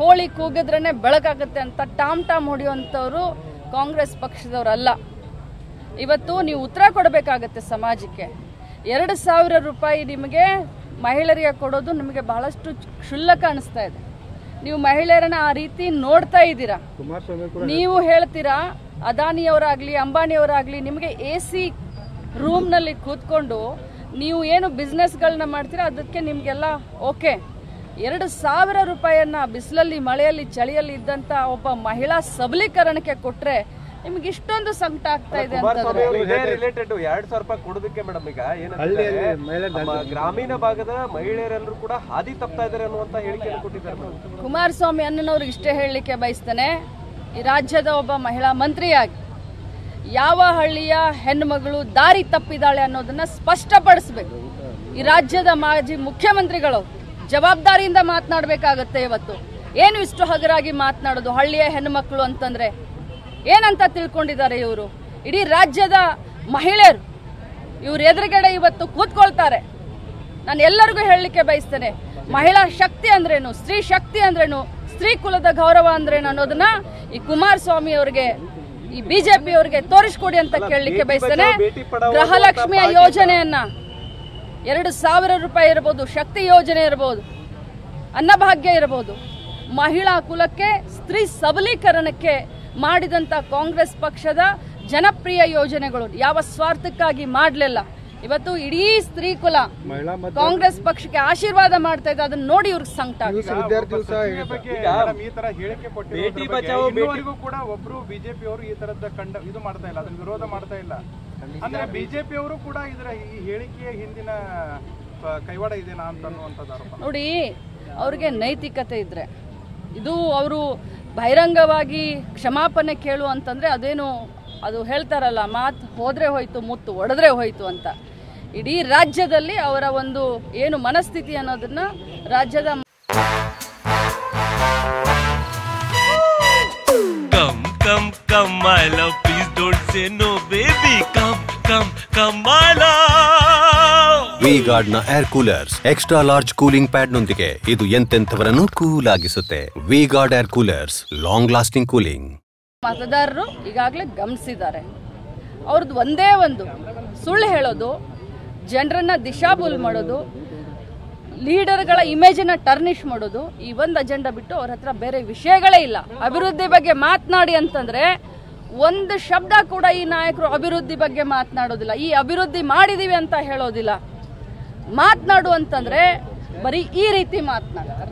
ಕೋಳಿ ಕೂಗಿದ್ರೇ ಬೆಳಕಾಗುತ್ತೆ ಅಂತ ಟಾಮ್ ಹೊಡೆಯುವಂಥವ್ರು ಕಾಂಗ್ರೆಸ್ ಪಕ್ಷದವರಲ್ಲ. ಇವತ್ತು ನೀವು ಉತ್ತರ ಕೊಡಬೇಕಾಗತ್ತೆ ಸಮಾಜಕ್ಕೆ. 2,000 ರೂಪಾಯಿ ನಿಮಗೆ ಮಹಿಳೆಯರಿಗೆ ಕೊಡೋದು ನಿಮಗೆ ಬಹಳಷ್ಟು ಕ್ಷುಲ್ಲಕ ಅನಿಸ್ತಾ ಇದೆ. ನೀವು ಮಹಿಳೆಯರನ್ನ ಆ ರೀತಿ ನೋಡ್ತಾ ಇದ್ದೀರಾ. ನೀವು ಹೇಳ್ತೀರಾ ಅದಾನಿಯವರಾಗ್ಲಿ ಅಂಬಾನಿಯವರಾಗ್ಲಿ ನಿಮಗೆ AC ರೂಮ್ನಲ್ಲಿ ಕೂತ್ಕೊಂಡು ನೀವು ಏನು ಬಿಸ್ನೆಸ್ಗಳನ್ನ ಮಾಡ್ತೀರಾ ಅದಕ್ಕೆ ನಿಮಗೆಲ್ಲ ಓಕೆ. 2,000 ರೂಪಾಯಿಯನ್ನ ಬಿಸಿಲಲ್ಲಿ ಮಳೆಯಲ್ಲಿ ಚಳಿಯಲ್ಲಿ ಇದ್ದಂತ ಒಬ್ಬ ಮಹಿಳಾ ಸಬಲೀಕರಣಕ್ಕೆ ಕೊಟ್ರೆ ನಿಮ್ಗೆ ಇಷ್ಟೊಂದು ಸಂಕಟ ಆಗ್ತಾ ಇದೆ ಅಂತಂದ್ರೆ ರಿಲೇಟೆಡ್ 2,000 ರೂಪಾಯಿ ಕೊಡೋದಕ್ಕೆ ಮೇಡಮ್ ಈಗ ಏನಂದ್ರೆ ಗ್ರಾಮೀಣ ಭಾಗದ ಮಹಿಳೆಯರೆಲ್ಲರೂ ಕೂಡ ಹಾದಿ ತಪ್ತಾ ಇದ್ದಾರೆ ಅನ್ನುವಂತ ಹೇಳಿಕೆಯನ್ನು ಕೊಟ್ಟಿದ್ದಾರೆ. ಕುಮಾರಸ್ವಾಮಿ ಅನ್ನೋರಿಗೆ ಇಷ್ಟೇ ಹೇಳಲಿಕ್ಕೆ ಬಯಸ್ತೇನೆ, ಈ ರಾಜ್ಯದ ಒಬ್ಬ ಮಹಿಳಾ ಮಂತ್ರಿಯಾಗಿ ಯಾವ ಹಳ್ಳಿಯ ಹೆಣ್ಣುಮಗಳು ದಾರಿ ತಪ್ಪಿದಾಳೆ ಅನ್ನೋದನ್ನ ಸ್ಪಷ್ಟಪಡಿಸಬೇಕು. ಈ ರಾಜ್ಯದ ಮಾಜಿ ಮುಖ್ಯಮಂತ್ರಿಗಳು ಜವಾಬ್ದಾರಿಯಿಂದ ಮಾತನಾಡಬೇಕಾಗತ್ತೆ. ಇವತ್ತು ಏನು ಇಷ್ಟು ಹಗರಾಗಿ ಮಾತನಾಡೋದು? ಹಳ್ಳಿಯ ಹೆಣ್ಣುಮಕ್ಕಳು ಅಂತಂದ್ರೆ ಏನಂತ ತಿಳ್ಕೊಂಡಿದ್ದಾರೆ ಇವರು? ಇಡೀ ರಾಜ್ಯದ ಮಹಿಳೆಯರು ಇವ್ರ ಎದುರುಗಡೆ ಇವತ್ತು ಕೂತ್ಕೊಳ್ತಾರೆ. ನಾನು ಎಲ್ಲರಿಗೂ ಹೇಳಲಿಕ್ಕೆ ಬಯಸ್ತೇನೆ, ಮಹಿಳಾ ಶಕ್ತಿ ಅಂದ್ರೇನು, ಸ್ತ್ರೀ ಶಕ್ತಿ ಅಂದ್ರೇನು, ಸ್ತ್ರೀ ಕುಲದ ಗೌರವ ಅಂದ್ರೇನು ಅನ್ನೋದನ್ನ ಈ ಕುಮಾರಸ್ವಾಮಿ ಅವರಿಗೆ, ಈ ಬಿಜೆಪಿ ಅವರಿಗೆ ತೋರಿಸ್ಕೊಡಿ ಅಂತ ಕೇಳಲಿಕ್ಕೆ ಬಯಸ್ತೇನೆ. ಗೃಹಲಕ್ಷ್ಮಿಯ ಯೋಜನೆಯನ್ನ 2,000 ರೂಪಾಯಿ ಇರಬಹುದು, ಶಕ್ತಿ ಯೋಜನೆ ಇರಬಹುದು, ಅನ್ನಭಾಗ್ಯ ಇರಬಹುದು, ಮಹಿಳಾ ಕುಲಕ್ಕೆ ಸ್ತ್ರೀ ಸಬಲೀಕರಣಕ್ಕೆ ಮಾಡಿದಂತ ಕಾಂಗ್ರೆಸ್ ಪಕ್ಷದ ಜನಪ್ರಿಯ ಯೋಜನೆಗಳು ಯಾವ ಸ್ವಾರ್ಥಕ್ಕಾಗಿ ಮಾಡಲಿಲ್ಲ. ಇವತ್ತು ಇಡೀ ಸ್ತ್ರೀ ಕುಲ ಕಾಂಗ್ರೆಸ್ ಪಕ್ಷಕ್ಕೆ ಆಶೀರ್ವಾದ ಮಾಡ್ತಾ ಇದೆ. ಅದನ್ನ ನೋಡಿ ಇವ್ರಿಗೆ ಸಂಕಟ ಕೂಡ ಒಬ್ರು ಬಿಜೆಪಿ ಅವರು ಈ ತರದ ಇದು ಮಾಡ್ತಾ ಇಲ್ಲ, ಅದನ್ನ ವಿರೋಧ ಮಾಡ್ತಾ ಇಲ್ಲ. ಅಂದ್ರೆ ಬಿಜೆಪಿ ಅವರು ಕೂಡ ಇದರ ಈ ಹೇಳಿಕೆಯ ಹಿಂದಿನ ಕೈವಾಡ ಇದೆನಾ ಅಂತ ಅನ್ನುವಂಥದ್ದು ಆರೋಪ. ನೋಡಿ, ಅವ್ರಿಗೆ ನೈತಿಕತೆ ಇದ್ರೆ ಇದು ಅವರು ಬಹಿರಂಗವಾಗಿ ಕ್ಷಮಾಪಣೆ ಕೇಳು ಅಂತಂದ್ರೆ ಅದೇನು ಅದು ಹೇಳ್ತಾರಲ್ಲ, ಮಾತು ಹೋದ್ರೆ ಹೋಯ್ತು ಮುತ್ತು ಒಡೆದ್ರೆ ಹೋಯ್ತು ಅಂತ. ಇಡೀ ರಾಜ್ಯದಲ್ಲಿ ಅವರ ಒಂದು ಏನು ಮನಸ್ಥಿತಿ ಅನ್ನೋದನ್ನ ರಾಜ್ಯದ ವಿ-ಗಾರ್ಡ್ ನ air coolers extra large cooling pad ನೊಂದಿಗೆ ಇದು ಎಂತೆಂಥವರನ್ನು ಕೂಲ್ ಆಗಿಸುತ್ತೆ. V Guard air coolers, long lasting cooling. ಮತದಾರರು ಈಗಾಗಲೇ ಗಮನಿಸಿದ್ದಾರೆ. ಅವ್ರದ್ದು ಒಂದೇ ಒಂದು ಸುಳ್ಳು ಹೇಳೋದು, ಜನರನ್ನ ದಿಶಾಭೂಲ್ ಮಾಡೋದು, ಲೀಡರ್ಗಳ ಇಮೇಜನ್ನ ಟರ್ನಿಶ್ ಮಾಡೋದು, ಈ ಒಂದು ಅಜೆಂಡಾ ಬಿಟ್ಟು ಅವ್ರ ಹತ್ರ ಬೇರೆ ವಿಷಯಗಳೇ ಇಲ್ಲ. ಅಭಿವೃದ್ಧಿ ಬಗ್ಗೆ ಮಾತನಾಡಿ ಅಂತಂದ್ರೆ ಒಂದು ಶಬ್ದ ಕೂಡ ಈ ನಾಯಕರು ಅಭಿವೃದ್ಧಿ ಬಗ್ಗೆ ಮಾತನಾಡೋದಿಲ್ಲ. ಈ ಅಭಿವೃದ್ಧಿ ಮಾಡಿದೀವಿ ಅಂತ ಹೇಳೋದಿಲ್ಲ. ಮಾತನಾಡು ಅಂತಂದ್ರೆ ಬರೀ ಈ ರೀತಿ ಮಾತನಾಡ್ತಾರೆ.